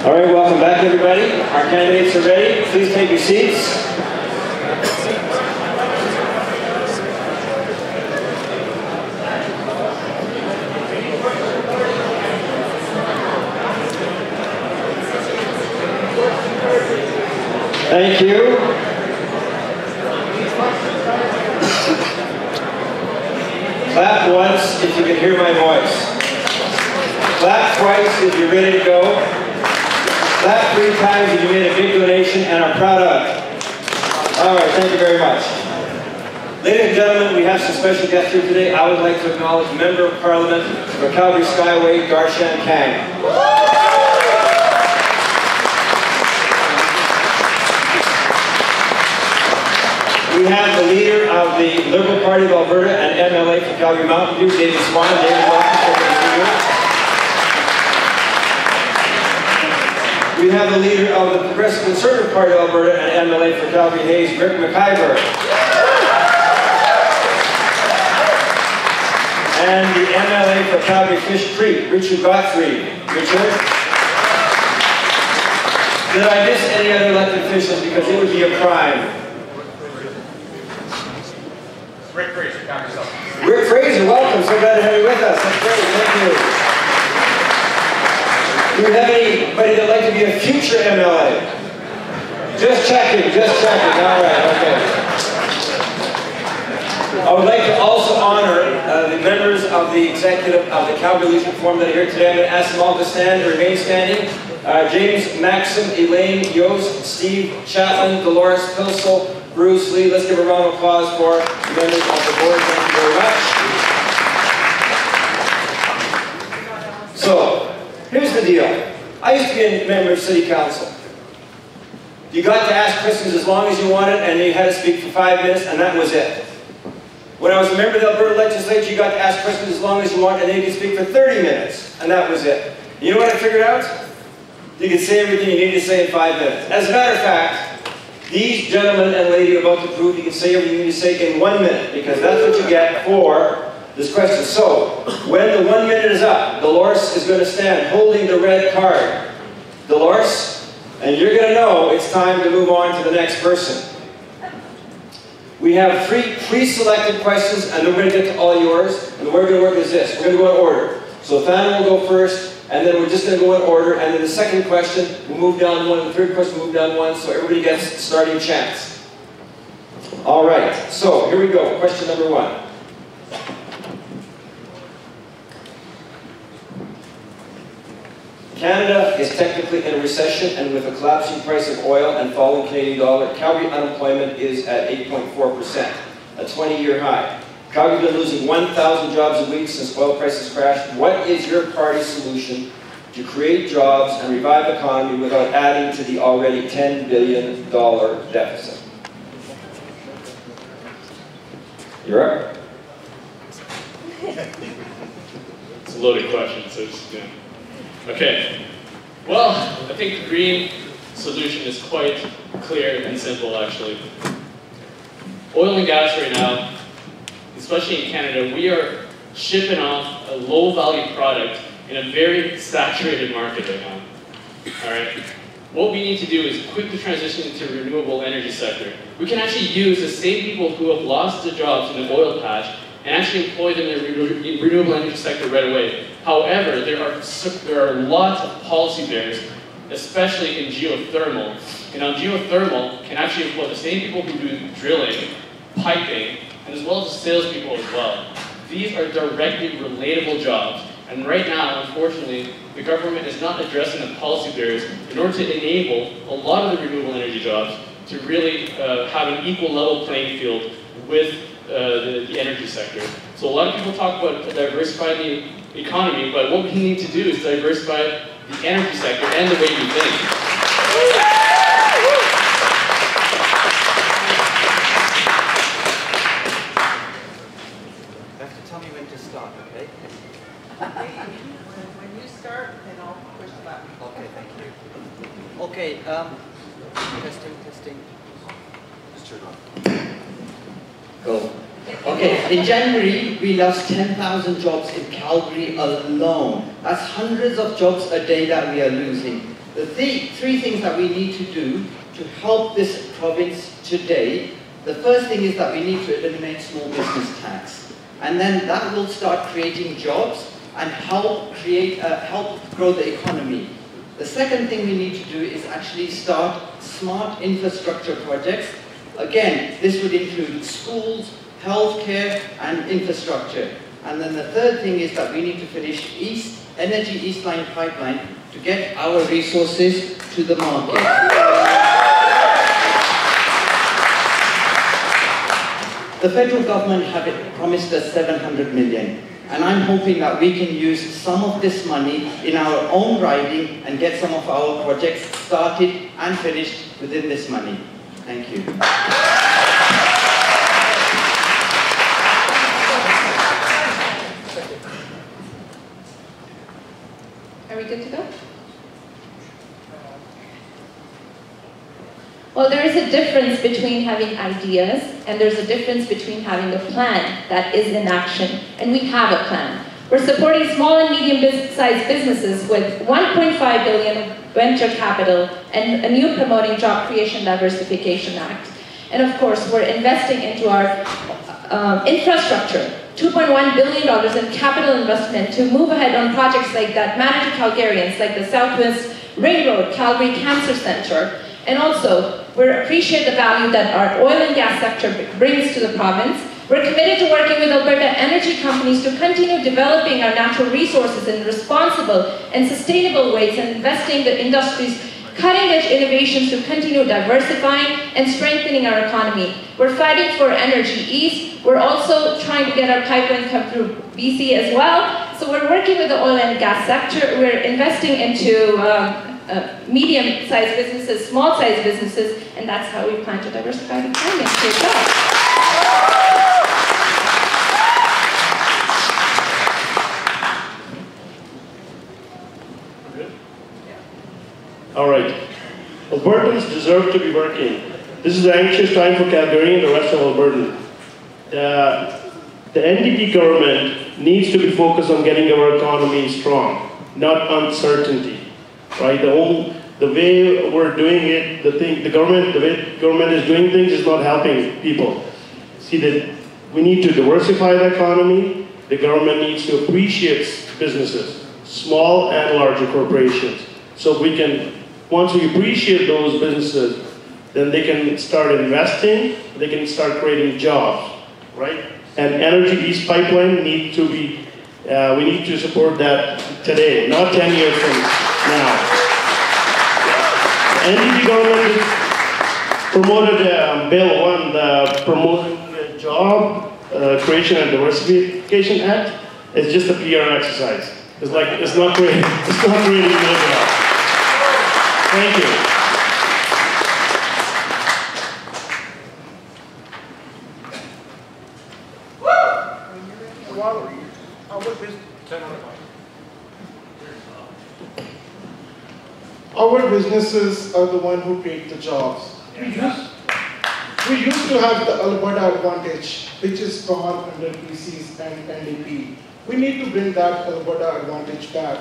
All right, welcome back, everybody. Our candidates are ready. Please take your seats. Thank you. Clap once if you can hear my voice. Clap twice if you're ready to go. Clap 3 times if you made a big donation and are proud of it. All right, thank you very much. Ladies and gentlemen, we have some special guests here today. I would like to acknowledge Member of Parliament for Calgary Skyway, Darshan Kang. We have the leader of the Liberal Party of Alberta and MLA for Calgary Mountain View, David Swan. David, welcome to you. We have the leader of the Progressive Conservative Party of Alberta and MLA for Calgary Hayes, Rick McIver. And the MLA for Calgary Fish Creek, Richard Godfrey. Richard? Did I miss any other elected officials? Because it would be a crime. Rick Fraser, Calgary South. Rick Fraser, welcome. So glad to have you with us. That's great. Thank you. Do you have anybody that'd like to be a future MLA? Just checking, just checking. All right, okay. I would like to also honor the members of the executive of the Calgary Leadership Forum that are here today. I'm going to ask them all to stand and remain standing. James Maxim, Elaine Yost, Steve Chapman, Dolores Pilsel, Bruce Lee. Let's give a round of applause for the members of the board. Thank you very much. So, here's the deal. I used to be a member of City Council. You got to ask questions as long as you wanted, and you had to speak for 5 minutes, and that was it. When I was a member of the Alberta Legislature, you got to ask questions as long as you wanted, and then you could speak for 30 minutes, and that was it. You know what I figured out? You could say everything you needed to say in 5 minutes. As a matter of fact, these gentlemen and lady about to prove you can say everything you need to say in 1 minute, because that's what you get for this question. So, when the 1 minute is up, Dolores is going to stand holding the red card. Dolores, and you're going to know it's time to move on to the next person. We have 3 pre-selected questions, and then we're going to get to all yours. And the way we're going to work is this. We're going to go in order. So Fan will go first, and then we're just going to go in order. And then the second question, we'll move down 1. The third question, we'll move down 1, so everybody gets starting chance. All right, so here we go. Question number 1. Canada is technically in a recession, and with a collapsing price of oil and falling Canadian dollar, Calgary unemployment is at 8.4%, a 20-year high. Calgary's been losing 1,000 jobs a week since oil prices crashed. What is your party's solution to create jobs and revive the economy without adding to the already $10 billion deficit? You're up. It's a loaded question, so just, yeah. Okay, well, I think the green solution is quite clear and simple, actually. Oil and gas right now, especially in Canada, we are shipping off a low-value product in a very saturated market right now. All right? What we need to do is quickly transition into the renewable energy sector. We can actually use the same people who have lost their jobs in the oil patch and actually employ them in the renewable energy sector right away. However, there are lots of policy barriers, especially in geothermal. And now geothermal can actually employ the same people who do drilling, piping, and as well as salespeople as well. These are directly relatable jobs. And right now, unfortunately, the government is not addressing the policy barriers in order to enable a lot of the renewable energy jobs to really have an equal level playing field with the energy sector. So a lot of people talk about diversifying the economy, but what we need to do is diversify the energy sector and the way we think. You have to tell me when to start, okay? When you start, then I'll push the button. Okay, thank you. Okay, testing. Just turn on. Go. Okay, in January, we lost 10,000 jobs in Calgary alone. That's hundreds of jobs a day that we are losing. The three things that we need to do to help this province today, the first thing is that we need to eliminate small business tax. And then that will start creating jobs and help grow the economy. The second thing we need to do is actually start smart infrastructure projects. Again, this would include schools, healthcare, and infrastructure. And then the third thing is that we need to finish Energy East Line pipeline to get our resources to the market. The federal government have promised us 700 million. And I'm hoping that we can use some of this money in our own riding and get some of our projects started and finished within this money. Thank you. Are we good to go? Well, there is a difference between having ideas and there's a difference between having a plan that is in action, and we have a plan. We're supporting small and medium-sized businesses with $1.5 billion of venture capital and a new Promoting Job Creation Diversification Act. And of course, we're investing into our infrastructure, $2.1 billion in capital investment to move ahead on projects like that matter to Calgarians, like the Southwest Ring Road, Calgary Cancer Center. And also, we appreciate the value that our oil and gas sector brings to the province. We're committed to working with Alberta energy companies to continue developing our natural resources in responsible and sustainable ways and investing the industry's cutting-edge innovations to continue diversifying and strengthening our economy. We're fighting for Energy East. We're also trying to get our pipeline come through BC as well. So we're working with the oil and gas sector. We're investing into medium-sized businesses, small-sized businesses, and that's how we plan to diversify the economy. Good job. All right. Albertans deserve to be working. This is an anxious time for Calgary and the rest of Alberta. The NDP government needs to be focused on getting our economy strong, not uncertainty. Right? The way we're doing it, the way government is doing things is not helping people. See that we need to diversify the economy. The government needs to appreciate businesses, small and larger corporations. So we can, once we appreciate those businesses, then they can start investing, they can start creating jobs, right? And Energy East pipeline need to be, we need to support that today, not 10 years from now. The NDP government promoted Bill 1, the Promoting Job Creation and Diversification Act. It's just a PR exercise. It's like, it's not creating a job. Thank you. Our businesses are the one who create the jobs. We used to have the Alberta Advantage, which is gone under PCs and NDP. We need to bring that Alberta Advantage back.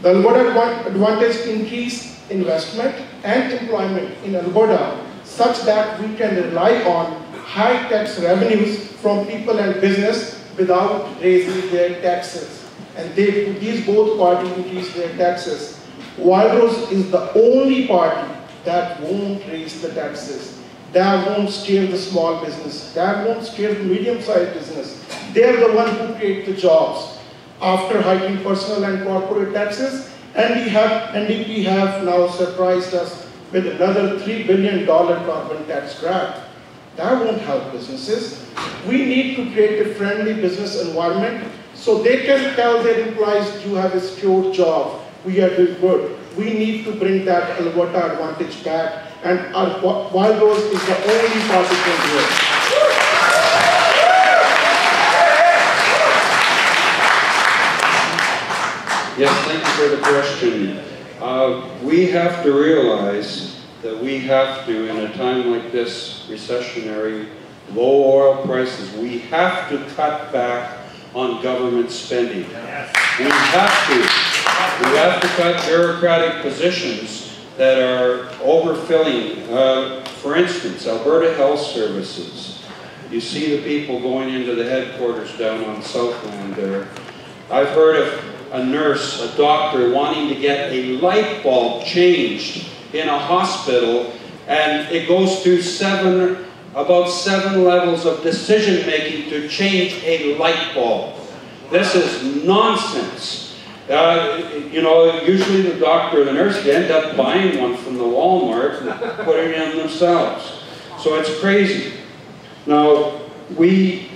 The Alberta Advantage increase investment and employment in Alberta such that we can rely on high tax revenues from people and business without raising their taxes. And these both parties increase their taxes. Wildrose is the only party that won't raise the taxes. That won't scare the small business. That won't scare the medium-sized business. They're the one who create the jobs. After hiking personal and corporate taxes, NDP have now surprised us with another $3 billion carbon tax grab. That won't help businesses. We need to create a friendly business environment so they can tell their employees, you have a secure job. We are doing good. We need to bring that Alberta Advantage back, and Wildrose is the only party can do it. Yes, thank you for the question. We have to realize that we have to, in a time like this, recessionary, low oil prices, we have to cut back on government spending. We have to. We have to cut bureaucratic positions that are overfilling. For instance, Alberta Health Services. You see the people going into the headquarters down on Southland there. I've heard of a nurse, a doctor wanting to get a light bulb changed in a hospital, and it goes through about seven levels of decision making to change a light bulb. This is nonsense. You know, usually the doctor or the nurse end up buying one from the Walmart and putting it in themselves. So it's crazy. Now, we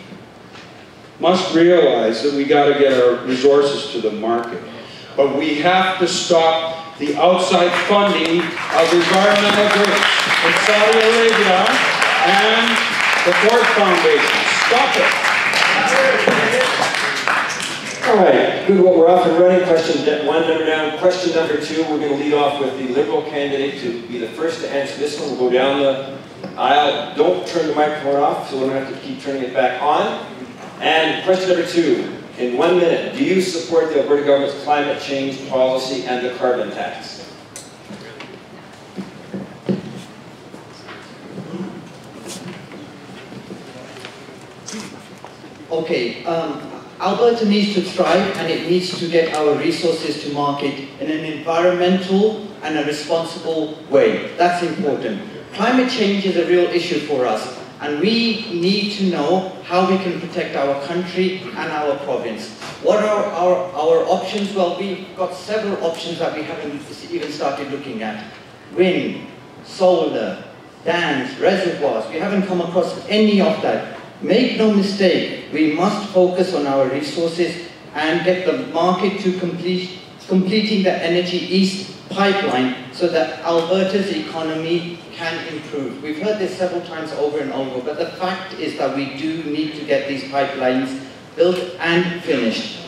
must realize that we got to get our resources to the market. But we have to stop the outside funding of environmental groups in Saudi Arabia and the Ford Foundation. Stop it. All right, good. Well, we're off and running. Question one, number down. Question number two, we're going to lead off with the Liberal candidate to be the first to answer this one. We'll go down the aisle. Don't turn the microphone off, so we don't have to keep turning it back on. And question number two, in 1 minute, do you support the Alberta government's climate change policy and the carbon tax? Okay, Alberta needs to thrive, and it needs to get our resources to market in an environmental and a responsible way. That's important. Climate change is a real issue for us, and we need to know how we can protect our country and our province. What are our options? Well, we've got several options that we haven't even started looking at. Wind, solar, dams, reservoirs. We haven't come across any of that. Make no mistake, we must focus on our resources and get the market to completing the Energy East pipeline so that Alberta's economy can improve. We've heard this several times over and over, but the fact is that we do need to get these pipelines built and finished.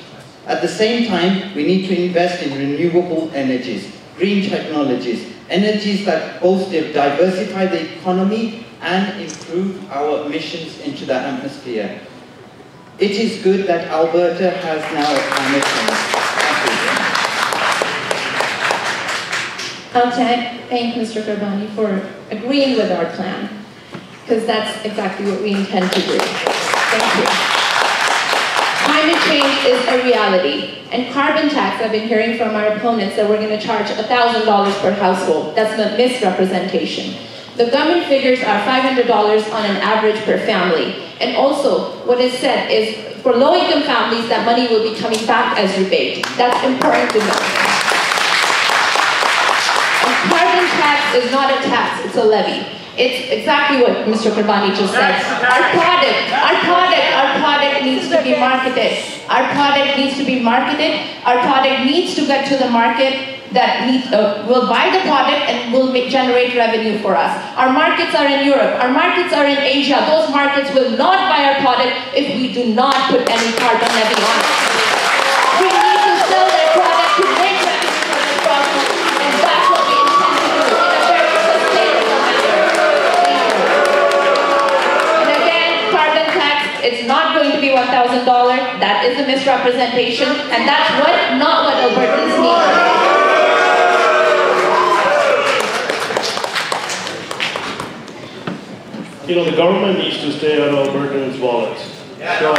At the same time, we need to invest in renewable energies, green technologies, energies that both diversify the economy and improve our emissions into the atmosphere. It is good that Alberta has now a climate change. I'll thank Mr. Garbani for agreeing with our plan, because that's exactly what we intend to do. Thank you. Climate change is a reality, and carbon tax, I've been hearing from our opponents that we're going to charge $1,000 per household. That's a misrepresentation. The government figures are $500 on an average per family. And also, what is said is for low-income families, that money will be coming back as rebate. That's important to know. And carbon tax is not a tax, it's a levy. It's exactly what Mr. Garbani just said. Our product needs to be marketed. Our product needs to be marketed. Our product needs to get to the market that will buy the product and will generate revenue for us. Our markets are in Europe. Our markets are in Asia. Those markets will not buy our product if we do not put any carbon levy on it. We need to sell their product to make revenue for the problem, and that's what we intend to do in a very sustainable manner. And again, carbon tax, it's not going to be $1,000. That is a misrepresentation, and that's not what Albertans need. You know, the government needs to stay out of Albertans' wallets. So,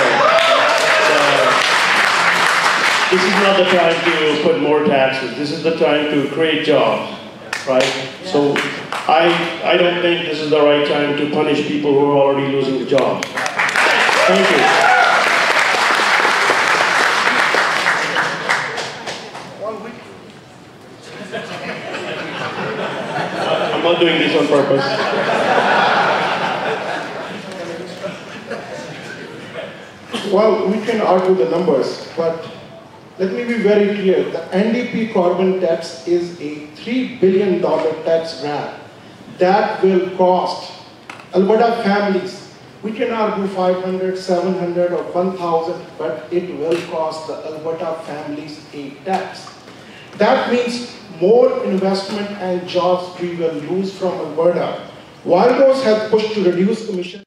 this is not the time to put more taxes. This is the time to create jobs, right? So, I don't think this is the right time to punish people who are already losing the jobs. Thank you. I'm not doing this on purpose. Well, we can argue the numbers, but let me be very clear. The NDP carbon tax is a $3 billion tax grab that will cost Alberta families. We can argue 500, 700 or 1,000, but it will cost the Alberta families a tax. That means more investment and jobs we will lose from Alberta. While those have pushed to reduce emissions,